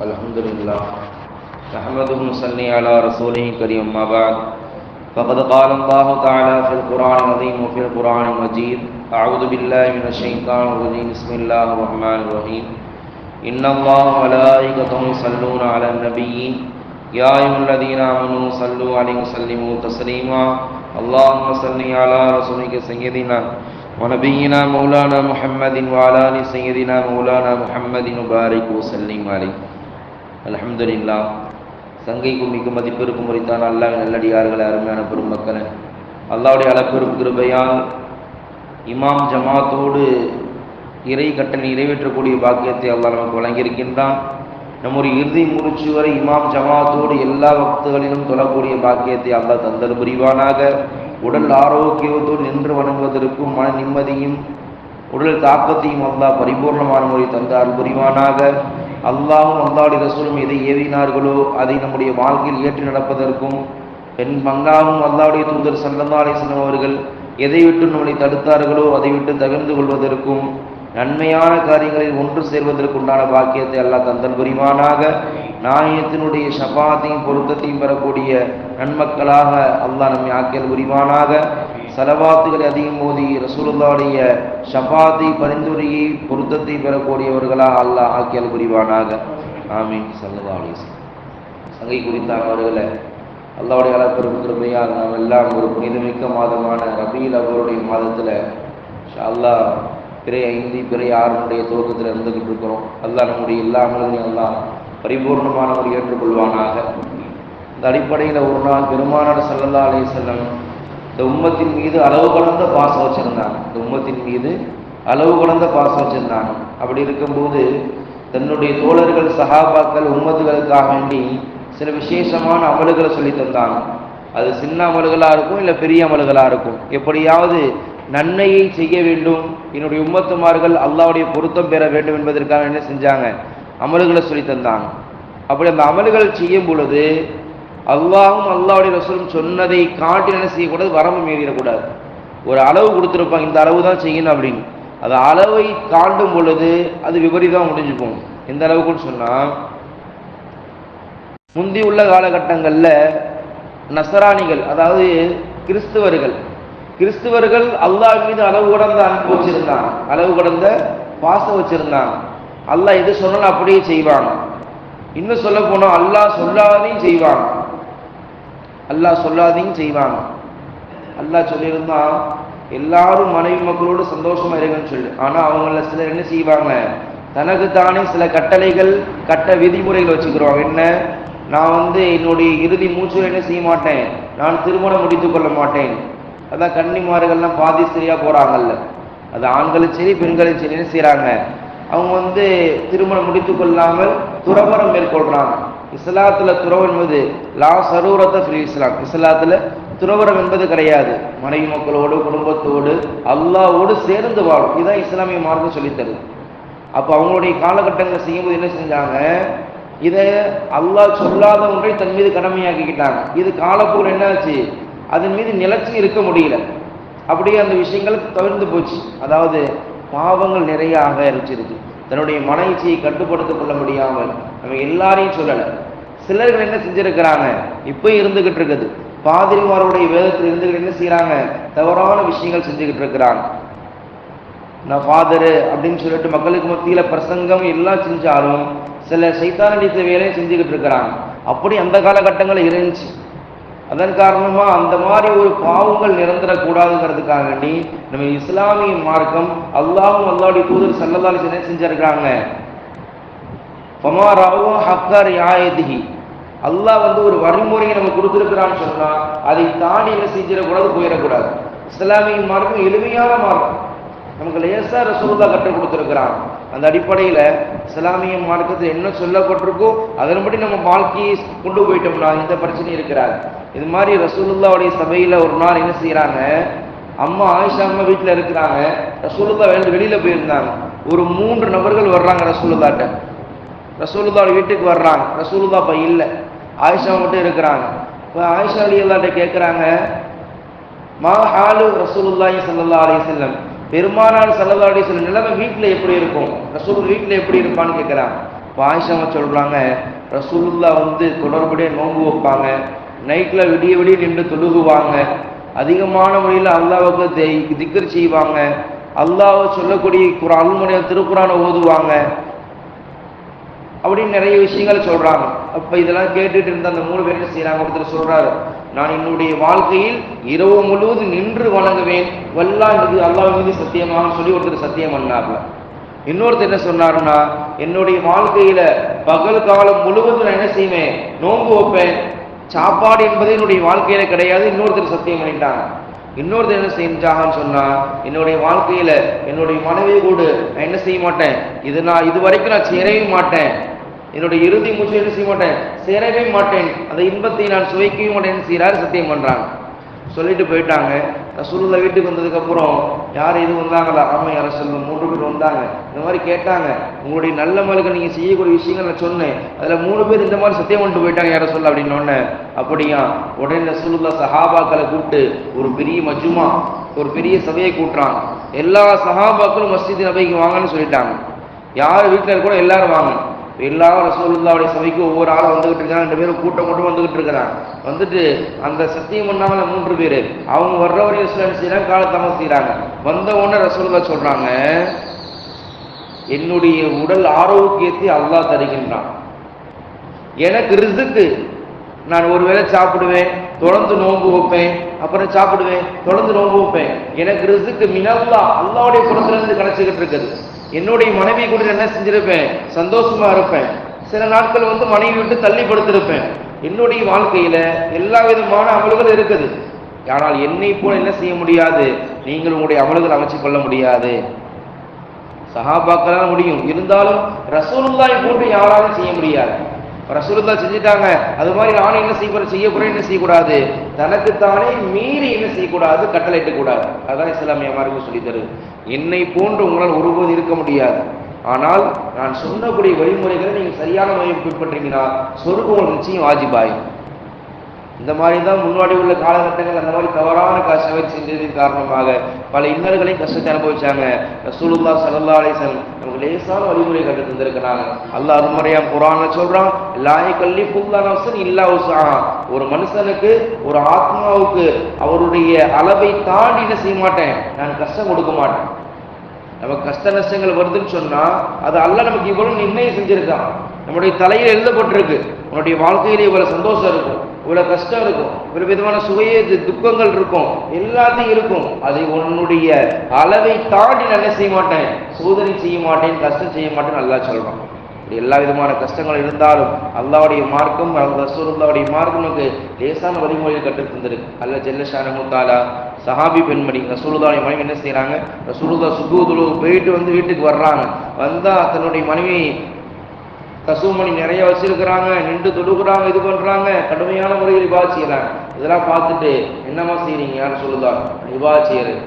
الحمد لله نحمده ونصلي على رسوله الكريم أما بعد فقد قال الله تعالى في القرآن العظيم وفي القرآن المجيد أعوذ بالله من الشيطان الرجيم بسم الله الرحمن الرحيم إن الله وملائكته يصلون على النبي يا أيها الذين آمنوا صلوا عليه وسلموا تسليما اللهم صل على رسولك سيدنا ونبينا مولانا محمد وعلى آل سيدنا مولانا محمد وبارك وسلم عليه. அல்ஹம்துலில்லாஹ். சங்கைக்கும் மிக மதிப்பிற்கும் உரித்தான அல்லாஹ்வின் நல்லடியார்களே, அருமையான பெருமக்களே, அல்லாஹ்வுடைய அளப்பெரும் கிருபையால் இமாம் ஜமாத்தோடு இறை கட்டளை நிறைவேற்றக்கூடிய பாக்கியத்தை அல்லாஹ் நமக்கு வழங்கியிருக்கின்றான். நம்முடைய இறுதி மூச்சு வரை இமாம் ஜமாத்தோடு எல்லா வக்துகளிலும் தொழக்கூடிய பாக்கியத்தை அல்லாஹ் தந்தல் புரிவானாக. உடல் ஆரோக்கியத்தோடு நின்று வணங்குவதற்கும் மன நிம்மதியும் உடல் தாக்கத்தையும் அல்லாஹ் பரிபூர்ணமான முறை தந்தால் புரிவானாக. அல்லாஹும் அல்லாஹ்வுடைய ரசூலும் எதை ஏவினார்களோ அதை நம்முடைய வாழ்க்கையில் ஏற்றி நடப்பதற்கும், அல்லாஹும் அல்லாஹ்வுடைய தூதர் ஸல்லல்லாஹு அலைஹி வஸல்லம் அவர்கள் எதை விட்டு நம்மளை தடுத்தார்களோ அதை விட்டு தவிர்த்து கொள்வதற்கும், நன்மையான காரியங்களில் ஒன்று சேர்வதற்குண்டான பாக்கியத்தை அல்லாஹ் தந்தல் புரிவானாக. நாயகத்தினுடைய ஷஃபாத்தையும் பொருத்தத்தையும் பெறக்கூடிய நன்மக்களாக அல்லாஹ் நம்மை ஆக்கியல் புரிவானாக. சலவாத்துகளை அதிகம் மோதி ரசூலுல்லாஹுடைய ஷஃபாத்தை பரிந்துரையை பொருத்தத்தை பெறக்கூடியவர்களாக அல்லாஹ் ஆக்கியல் புரிவானாக. ஆமீன். ஸல்லல்லாஹு அலைஹி வஸல்லம். சங்கை குறித்தானவர்களே, அல்லாஹ்வுடைய அளப்பெரும் கிருபையால் நாம் எல்லாம் ஒரு புனிதமிக்க மாதமான ரபீல் அவருடைய மாதத்தில் இன்ஷா அல்லாஹ் பிறை 5 பிறை 6 துவக்கத்தில் இருந்துகிட்டு இருக்கிறோம். அல்லாஹ் நம்முடைய எல்லா அமல்களையும் அல்லாஹ் பரிபூர்ணமான ஒரு ஏற்றுக்கொள்வானாக. இந்த அடிப்படையில் ஒரு நாள் பெருமானார் ஸல்லல்லாஹு அலைஹி வஸல்லம் இந்த உம்மத்தின் மீது அளவு கடந்த பாசம் வச்சிருந்தாங்க. அப்படி இருக்கும்போது தன்னுடைய தோழர்கள் சஹாபாக்கள் உம்மத்துகளுக்காக வேண்டி சில விசேஷமான அமல்களை சொல்லி தந்தாங்க. அது சின்ன அமல்களாக இருக்கும், இல்லை பெரிய அமல்களாக இருக்கும். எப்படியாவது நன்மையை செய்ய வேண்டும், என்னுடைய உம்மத்துமார்கள் அல்லாஹ்வுடைய பொருத்தம் பெற வேண்டும் என்பதற்காக என்ன செஞ்சாங்க? அமல்களை சொல்லி தந்தாங்க. அப்படி அந்த அமல்கள் செய்யும் பொழுது அல்லாஹும் அல்லாஹ்வுடைய ரசூலும் சொன்னதை காட்டி என்ன செய்யக்கூடாது? வரம்பு மீறிடக்கூடாது. ஒரு அளவு கொடுத்துருப்பாங்க, இந்த அளவு தான் செய்யணும் அப்படின்னு. அது அளவை தாண்டும் பொழுது அது விபரீதம் முடிஞ்சுக்கும். எந்த அளவுக்குன்னு சொன்னால், முந்தி உள்ள காலகட்டங்களில் நசராணிகள், அதாவது கிறிஸ்துவர்கள் அல்லாஹ் மீது அளவு கடந்த அன்பு வச்சிருந்தாங்க, அளவு கடந்த பாசம் வச்சிருந்தாங்க. அல்லாஹ் எது சொன்னாலும் அப்படியே செய்வாங்க. இன்னும் சொல்ல போனோம், அல்லாஹ் சொல்லாதையும் செய்வாங்க. அல்லாஹ் சொல்லியிருந்தா எல்லாரும் மனைவி மக்களோடு சந்தோஷமா இருங்கன்னு சொல்லு. ஆனா அவங்கள சிலர் என்ன செய்வாங்க? தனக்கு தானே சில கட்டளைகள் விதிமுறைகள் வச்சுக்கிறோம். என்ன? நான் என்னுடைய இறுதி மூச்சு என்ன செய்ய மாட்டேன், நான் திருமணம் முடித்துக் கொள்ள மாட்டேன். அதான் கன்னிமார்கள்லாம் பாதி சரியா போறாங்கல்ல, அது ஆண்களும் சரி பெண்களும் சரி என்ன செய்யறாங்க? அவங்க திருமணம் முடித்துக் கொள்ளாமல் துறவரம் மேற்கொள்றாங்க. இஸ்லாத்துல துறவரம் என்பது லா சரூரத்த ஃபில் இஸ்லாம். இஸ்லாத்துல துறவரம் என்பது கிடையாது. மனைவி மக்களோடு குடும்பத்தோடு அல்லாஹ்வோடு சேர்ந்து வாழும். இதுதான் இஸ்லாமிய மார்க்கம் சொல்லித்தருது. அப்போ அவங்களுடைய காலகட்டங்களை செய்யும்போது என்ன செஞ்சாங்க? இதை அல்லாஹ் சொல்லாத ஒன்றை தன் மீது கடமையாக்கிக்கிட்டாங்க. இது காலப்போர் என்னாச்சு? அதன் மீது நிலைச்சி இருக்க முடியல. அப்படியே அந்த விஷயங்கள் தவிர்த்து போச்சு. அதாவது பாவங்கள் நிறைய ஆரம்பிச்சிருக்கு. தன்னுடைய மனைவியை கட்டுப்படுத்திக் கொள்ள முடியாமல் நம்ம எல்லாரையும் சொல்லலை. சிலர்கள் என்ன செஞ்சிருக்கிறாங்க? இப்போ இருந்துகிட்டு இருக்குது. பாதிரிமாருடைய வேதத்தில் இருந்துகிட்டு என்ன செய்யறாங்க? தவறான விஷயங்கள் செஞ்சுக்கிட்டு இருக்கிறாங்க. நான் ஃபாதரு அப்படின்னு சொல்லிட்டு மக்களுக்கு மத்தியில பிரசங்கம் எல்லாம் செஞ்சாலும் சில சைத்தான் அடித்த வேலையை செஞ்சுக்கிட்டு இருக்கிறாங்க. அப்படி அந்த காலகட்டங்கள் இருந்துச்சு. அதன் காரணமா அந்த மாதிரி ஒரு பாவங்கள் நிரந்தரக்கூடாதுங்கிறதுக்காக வேண்டி நம்ம இஸ்லாமிய மார்க்கம் அல்லாஹும் அல்லாஹ்வுடைய தூதர் ஸல்லல்லாஹு அலைஹி வஸல்லம் செஞ்சிருக்காங்க. ஃபமாராவு ஹக்கர் யாயதிஹி, அல்லாஹ் ஒரு வழிமுறையை நம்ம கொடுத்துருக்கிறான்னு சொன்னா அதை தாண்டி என்ன செஞ்சிடக்கூடாது, போயிடக்கூடாது. இஸ்லாமிய மார்க்கம் எளிமையான மார்க்கம், நமக்கு லேசா ரசூலுல்லாஹ் கற்றுக் கொடுத்துருக்கிறாங்க. அந்த அடிப்படையில் இஸ்லாமிய மார்க்கத்தில் என்ன சொல்லப்பட்டிருக்கோ அதன்படி நம்ம வாழ்க்கையை கொண்டு போயிட்டோம்னா இந்த பிரச்சனை இருக்கிறாரு. இது மாதிரி ரசூலுல்லாஹ்வுடைய சபையில் ஒரு நாள் என்ன செய்யறாங்க? அம்மா ஆயிஷா அம்மா வீட்டில் இருக்கிறாங்க. ரசூலுல்லாஹ் வெளியில போயிருந்தாங்க. ஒரு 3 நபர்கள் வர்றாங்க ரசூலுல்லாஹ்ட்ட. ரசூலுல்லாஹ் வீட்டுக்கு வர்றாங்க. ரசூலுல்லாஹ் இப்போ இல்லை, ஆயிஷா மட்டும் இருக்கிறாங்க. இப்போ ஆயிஷா ரலியல்லாஹு கேட்குறாங்க, மா ஹாலு ரசூலுல்லாஹி ஸல்லல்லாஹு அலைஹி வஸல்லம், பெருமானார் ஸல்லல்லாஹு அலைஹி வஸல்லம் நிலைமை வீட்டில் எப்படி இருக்கும், ரசூல் வீட்டில் எப்படி இருப்பான்னு கேட்குறாங்க. ஆயிஷா சொல்றாங்க, ரசூலுல்லாஹ் தொடர்புடைய நோன்பு வைப்பாங்க, நைட்ல விடிய விடிய நின்று தொழுகுவாங்க, அதிகமான முறையில் அல்லாஹ்வுக்கு திக்ர் செய்வாங்க, அல்லாஹ் சொல்லக்கூடிய அருள்முறைய திருக்குரானை ஓதுவாங்க அப்படின்னு நிறைய விஷயங்கள் சொல்றாங்க. அப்ப இதெல்லாம் கேட்டுட்டு இருந்த அந்த 3 பேர் என்ன செய்யறாங்க, ஒருத்தர் சொல்றாரு, நான் என்னுடைய வாழ்க்கையில் இரவு முழுவதும் நின்று வணங்குவேன், வல்லாஹ் இது அல்லாஹ் மீது சத்தியமாக சொல்லி ஒருத்தர் சத்தியம் பண்ணார்ல. இன்னொருத்தர் என்ன சொன்னாருன்னா, என்னுடைய வாழ்க்கையில பகல் காலம் முழுவதும் நான் என்ன செய்வேன், நோன்பு வைப்பேன், சாப்பாடு என்பது என்னுடைய வாழ்க்கையில கிடையாது, இன்னொருத்தர் சத்தியம் பண்ணிட்டாங்க. இன்னொருத்தர் என்ன செஞ்சாங்கன்னு சொன்னா, என்னுடைய வாழ்க்கையில என்னுடைய மனைவி கூட நான் என்ன செய்ய மாட்டேன், இது வரைக்கும் நான் சேரவே மாட்டேன், என்னுடைய இறுதி மூச்சு என்ன செய்ய மாட்டேன், சேரவே மாட்டேன், அந்த இன்பத்தை நான் சுவைக்கவே மாட்டேன் செய்யறாரு, சத்தியம் பண்றாங்க. சொல்லிட்டு போயிட்டாங்க. ரசூலுல்லாஹ் வீட்டுக்கு வந்ததுக்கு அப்புறம் யார் இது வந்தாங்களா, ஆமா யார சொல்லும் 3 பேர் வந்தாங்க. இந்த மாதிரி கேட்டாங்க, உங்களுடைய நல்ல மலுக்கு நீங்க செய்யக்கூடிய விஷயங்கள் நான் சொன்னேன், அதுல 3 பேர் இந்த மாதிரி சத்தியம் பண்ணிட்டு போயிட்டாங்க யார சொல்ல அப்படின்னு. அப்படியா? உடனே ரசூலுல்லாஹ் சஹாபாக்களை கூப்பிட்டு ஒரு பெரிய மஜ்மா, ஒரு பெரிய சபையை கூட்டுறாங்க. எல்லா சஹாபாக்களும் மஸ்ஜித் நபிக்கு வாங்கன்னு சொல்லிட்டாங்க. யார் வீட்டில் இருக்கோ எல்லாரும் வாங்க. எல்லாரும் ரசூலுல்லாஹ்வுடைய சபைக்கு ஒவ்வொரு ஆளும் வந்துகிட்டு இருக்காங்க. 2 பேரும் கூட்டம் வந்துகிட்டு இருக்கிறாங்க. வந்துட்டு அந்த சத்தியம் பண்ணாமல 3 பேர் அவங்க வர்றவரையும் இஸ்லாம் செய்யறாங்க, காலத்தாமம் செய்யறாங்க. வந்த உடனே ரசூலுல்லாஹ் சொல்றாங்க, என்னுடைய உடல் ஆரோக்கியத்தை அல்லாஹ் தருகின்றான், எனக்கு ரிஸ்க்கு, நான் ஒருவேளை சாப்பிடுவேன், தொடர்ந்து நோன்பு வைப்பேன், அப்புறம் சாப்பிடுவேன், தொடர்ந்து நோன்பு வைப்பேன், எனக்கு ரிஸ்க்கு மினல்லாஹ் அல்லாஹ்வுடைய புறத்துல இருந்து கிடைச்சிக்கிட்டு இருக்குது. என்னுடைய மனைவி கூட என்ன செஞ்சிருப்பேன், சந்தோஷமா இருப்பேன். சில நாட்கள் மனைவி விட்டு தள்ளி படுத்திருப்பேன். என்னுடைய வாழ்க்கையில எல்லா விதமான அமல்கள் இருக்குது. ஆனால் என்னை போல என்ன செய்ய முடியாது, நீங்கள் உங்களுடைய அமல்கள் அமைச்சு கொள்ள முடியாது. சஹாபாக்களால முடியும், இருந்தாலும் ரசூலுல்லாஹ் போன்று யாராலும் செய்ய முடியாது. ரசூலுல்லாஹ் செஞ்சுட்டாங்க, அது மாதிரி நானும் என்ன செய்ய போறேன், என்ன செய்யக்கூடாது, தனக்குத்தானே மீறி என்ன செய்யக்கூடாது, கட்டளையிட்டு கூடாது. அதான் இஸ்லாமிய மார்க்கம் சொல்லி தருது. என்னை போன்று உங்களால் ஒருபோது இருக்க முடியாது, ஆனால் நான் சொன்னக்கூடிய வழிமுறைகளை நீங்க சரியான முறையை பின்பற்றீங்கன்னா சொர்க்கம் நிச்சயம் வாஜிபாயும். இந்த மாதிரி தான் முன்னாடி உள்ள காலகட்டங்கள் அந்த மாதிரி தவறான சேவை செஞ்சதின் காரணமாக பல இன்னல்களையும் கஷ்டத்தை அனுபவிச்சாங்க. ரசூலுல்லாஹ் ஸல்லல்லாஹு அலைஹி வஸல்லம் நமக்கு லேசான வழிமுறை கற்று தந்திருக்கிறாங்க. அல்லாஹ் அருள்மறையாம் குர்ஆன்ல சொல்றான், லா யகல்லிஃபுல்லாஹு நஃப்ஸன் இல்லா வஸ்ஆஹா, ஒரு மனுஷனுக்கு ஒரு ஆத்மாவுக்கு அவருடைய அளவை தாண்டி என்ன செய்ய மாட்டேன், நான் கஷ்டம் கொடுக்க மாட்டேன். நமக்கு கஷ்ட நஷ்டங்கள் வருதுன்னு சொன்னா அது அல்லாஹ் நமக்கு இவ்வளவு நிர்ணயம் செஞ்சிருக்கான், நம்முடைய தலையில் எழுதப்பட்டிருக்கு. உன்னுடைய வாழ்க்கையில இவ்வளவு சந்தோஷம் இருக்கும், இவ்வளவு கஷ்டம் இருக்கும், இவ்வளவு விதமான சுவைய துக்கங்கள் இருக்கும், எல்லாத்தையும் இருக்கும். அதை உன்னுடைய அளவை தாண்டி நான் என்ன செய்ய மாட்டேன், சோதனை செய்ய மாட்டேன், கஷ்டம் செய்ய மாட்டேன்னு அல்லாஹ் சொல்றான். எல்லா விதமான கஷ்டங்கள் இருந்தாலும் அல்லாஹ்வுடைய மார்க்கம், ரசூலுல்லாஹ்வுடைய மார்க்கம் நமக்கு லேசான வழிமுறையை கற்றுத் தந்திருக்கு. அல்லாஹ் ஜல்ல ஷானஹு தஆலா சஹாபி பெண்மணி ரசூலுல்லாஹ்வுடைய மனைவி என்ன செய்யறாங்க, ரசூலுல்லாஹ் சுபூதுலுக்கு போயிட்டு வீட்டுக்கு வர்றாங்க. வந்தா தன்னுடைய மனைவி கசூமணி நிறைய வச்சிருக்கிறாங்க, நின்று தொழுகிறாங்க, இது பண்றாங்க, கடுமையான முறையில் இபாதத் செய்யறாங்க. இதெல்லாம் பார்த்துட்டு என்னமா செய்றீங்க, யாரும் சொல்லுதா, இபாதத் செய்யறது.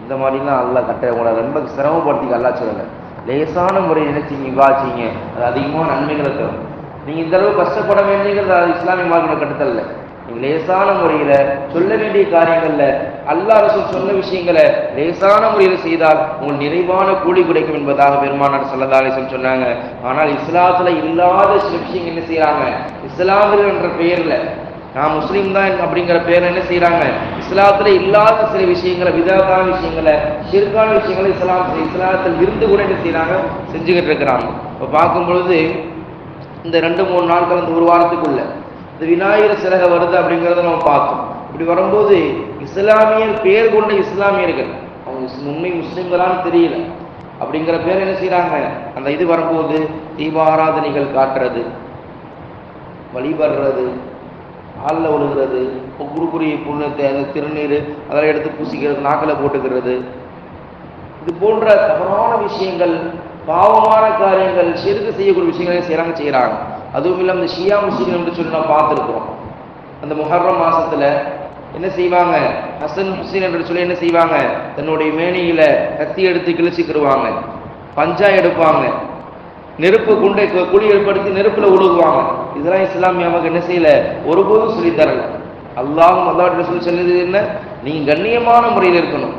இந்த மாதிரிலாம் அல்லாஹ் கட்ட கூடாது, ரொம்ப சிரமப்படுத்திக்க அல்லாஹ் சொல்லல. லேசான முறையில் நினைச்சிங்க இபாதத் செய்யுங்க, அது அதிகமான நன்மைகளை தரும். நீங்க இந்த அளவு கஷ்டப்பட வேண்டியது அது இஸ்லாமிய மார்க்க கட்டுத்தல்ல. நீங்க லேசான முறையில சொல்ல வேண்டிய காரியங்கள்ல அல்லாஹ் ரசூல் சொன்ன விஷயங்களை லேசான முறையில் செய்தால் உங்களுக்கு நிறைவான கூலி கிடைக்கும் என்பதாக பெருமானார் ஸல்லல்லாஹு அலைஹி வஸல்லம் சொன்னாங்க. ஆனால் இஸ்லாத்துல இல்லாத சில விஷயங்கள் என்ன செய்யறாங்க, இஸ்லாமியர் என்ற பெயர்ல, நான் முஸ்லீம் தான் அப்படிங்கிற பேர்ல என்ன செய்யறாங்க, இஸ்லாத்துல இல்லாத சில விஷயங்களை, விதமான விஷயங்களை, ஷிர்கான விஷயங்களை இஸ்லாத்தில் இருந்து கூட என்ன செய்யறாங்க, செஞ்சுக்கிட்டு இருக்கிறாங்க. இப்போ பார்க்கும் பொழுது இந்த 2-3 நாட்கள், அந்த ஒரு வாரத்துக்குள்ள இந்த விநாயகர் சிலக வருது அப்படிங்கிறத நம்ம பார்த்தோம். இப்படி வரும்போது இஸ்லாமியர் பேர் கொண்ட இஸ்லாமியர்கள், அவங்க உண்மை முஸ்லிம்களான்னு தெரியல அப்படிங்கிற பேர் என்ன செய்யறாங்க, அந்த இது வரும்போது தீபாராதனைகள் காட்டுறது, வழிபடுறது, ஆளில் ஒழுகிறது, குறுக்குரிய புண்ணத்தை, அந்த திருநீர் அதெல்லாம் எடுத்து பூசிக்கிறது, நாக்கில் போட்டுக்கிறது, இது போன்ற தவறான விஷயங்கள், பாவமான காரியங்கள், ஷிர்க் செய்யக்கூடிய விஷயங்களை செய்யறாங்க. அதுவும் இல்லாமல் இந்த ஷியா முஸ்லிம் என்று சொல்லி நாம் பார்த்துருக்கிறோம். அந்த முஹர்ரம் மாசத்துல என்ன செய்வாங்க, ஹசன் ஹுசைன் என்று சொல்லி என்ன செய்வாங்க, தன்னுடைய மேனியில கத்தி எடுத்து கிழிச்சிக்கிடுவாங்க, பஞ்சா எடுப்பாங்க, நெருப்பு குண்டை குழி ஏற்படுத்தி நெருப்புல உழுகுவாங்க. இதெல்லாம் இஸ்லாமியாவுக்கு என்ன செய்யல, ஒருபோதும் சொல்லித்தரல. அல்லாஹ்வும் அல்லாஹ்வுடைய ரசூல் சொல்லுது என்ன, நீங்க கண்ணியமான முறையில் இருக்கணும்,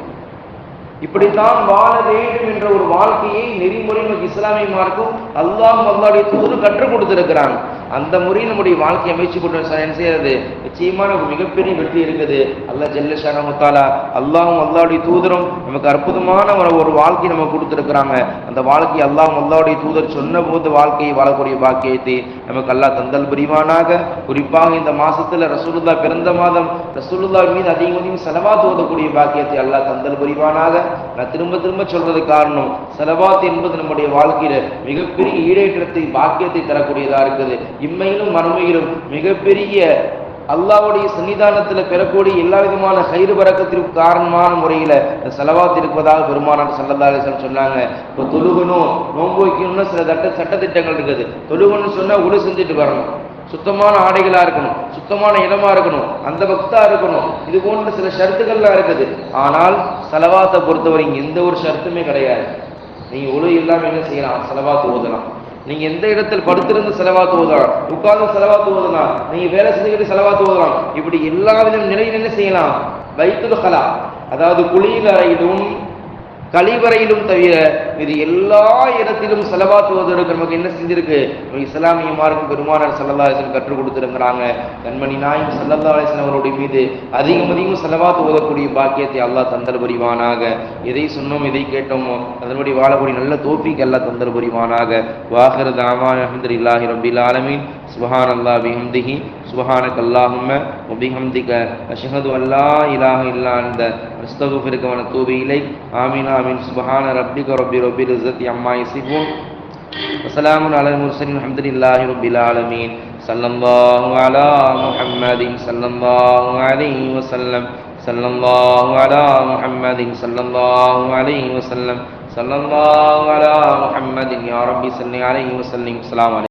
இப்படித்தான் வாழ வேண்டும் என்ற ஒரு வாழ்க்கையை நெறிமுறை இஸ்லாமிய மார்க்கம் அல்லாஹ் அல்லாஹ்வுடைய தூதர் கற்றுக் கொடுத்திருக்கிறாங்க. அந்த முறையில் நம்முடைய வாழ்க்கையை அமைச்சு கொண்டு செய்யறது நிச்சயமான ஒரு மிகப்பெரிய வெற்றி இருக்குது. அல்லாஹ் ஜல்ல ஷானஹு தஆலா அல்லாஹ்வும் அல்லாஹ்வுடைய தூதரும் நமக்கு அற்புதமான ஒரு வாழ்க்கை நமக்கு கொடுத்திருக்கிறாங்க. அந்த வாழ்க்கை அல்லாஹ்வும் அல்லாஹ்வுடைய தூதர் சொன்ன போது வாழ்க்கையை வாழக்கூடிய பாக்கியத்தை நமக்கு அல்லாஹ் தந்தல் புரிவானாக. குறிப்பாக இந்த மாசத்துல ரசூலுல்லாஹ் பிறந்த மாதம், ரசூலுல்லாஹ் மீது அதிகம் ஸலவாத் ஓதக்கூடிய பாக்கியத்தை அல்லாஹ் தந்தல் புரிவானாக. நான் திரும்ப திரும்ப சொல்றது காரணம், ஸலவாத் என்பது நம்முடைய வாழ்க்கையில மிகப்பெரிய ஈடேற்றத்தை பாக்கியத்தை தரக்கூடியதா இருக்குது. இம்மையிலும் மறுமையிலும் மிகப்பெரிய அல்லாஹ்வுடைய சன்னிதானத்தில் பெறக்கூடிய எல்லா விதமான கைது பறக்கத்திற்கு காரணமான முறையில ஸலவாத் இருப்பதாக பெருமானார் ஸல்லல்லாஹு அலைஹி வஸல்லம் சொன்னாங்க. இப்போ தொழுகணும், நோன்பு வைக்கணும்னு சில சட்டத்திட்டங்கள் இருக்குது. தொழுகணும்னு சொன்னா உழு செஞ்சுட்டு வரணும், சுத்தமான ஆடைகளா இருக்கணும், சுத்தமான இடமா இருக்கணும், அந்த பக்தா இருக்கணும், இது போன்ற சில ஷர்த்துக்கள்லாம் இருக்குது. ஆனால் ஸலவாத்தை பொறுத்தவரை எந்த ஒரு ஷர்த்துமே கிடையாது. நீங்க உழு இல்லாம என்ன செய்யலாம்? ஸலவாத் ஓதலாம். நீங்க எந்த இடத்தில் படுத்திருந்து ஸலவாத் ஓதலாம், உட்கார்ந்து ஸலவாத் ஓதலாம், நீங்க வேலை செஞ்சுக்கிட்டு ஸலவாத் ஓதலாம். இப்படி எல்லா வித நிலையில் என்ன செய்யலாம்? பைத்துல் கலா, அதாவது குளியல் அறையிலும் கழிவறையிலும் தவிர இது எல்லா இடத்திலும் ஸலவாத் ஓதுவதற்கு நமக்கு என்ன செஞ்சிருக்கு? இஸ்லாமிய மார்க்கம் பெருமானார் ஸல்லல்லாஹு அலைஹி வஸல்லம் கற்றுக் கொடுத்திருக்கிறாங்க. கண்மணி நாயகம் ஸல்லல்லாஹு அலைஹி வஸல்லம் அவருடைய மீது அதிகம் ஸலவாத் ஓதக்கூடிய பாக்கியத்தை அல்லாஹ் தந்தல் புரிவானாக. எதை சொன்னோம், எதை கேட்டோமோ அதன்படி வாழக்கூடிய நல்ல தௌஃபீக் அல்லாஹ் தந்தல் புரிவானாக. வாஹிரு தஅவானா அல்ஹம்துலில்லாஹி ரப்பில் ஆலமீன். சுப்ஹானல்லாஹி பிஹம்திஹி சுப்ஹானக அல்லாஹும்ம வ பிஹம்திக அஷ்ஹது அன் லா இலாஹா இல்லா அன்த அஸ்தக்ஃபிருக வ அத்தூபு இலைக். ஆமீன் ஆமீன். சுப்ஹான ரப்பிக ரப்பில் இஸ்ஸத்தி அம்மா யசிஃபூன் வ ஸலாமுன் அலல் முர்ஸலீன் அல்ஹம்துலில்லாஹி ரப்பில் ஆலமீன். ஸல்லல்லாஹு அலா முஹம்மதின் ஸல்லல்லாஹு அலைஹி வஸல்லம். ஸல்லல்லாஹு அலா முஹம்மதின் ஸல்லல்லாஹு அலைஹி வஸல்லம். ஸல்லல்லாஹு அலா முஹம்மதின் யா ரப்பி ஸல்லி அலைஹி வஸல்லிம். அஸ்ஸலாமு அலைக்கும்.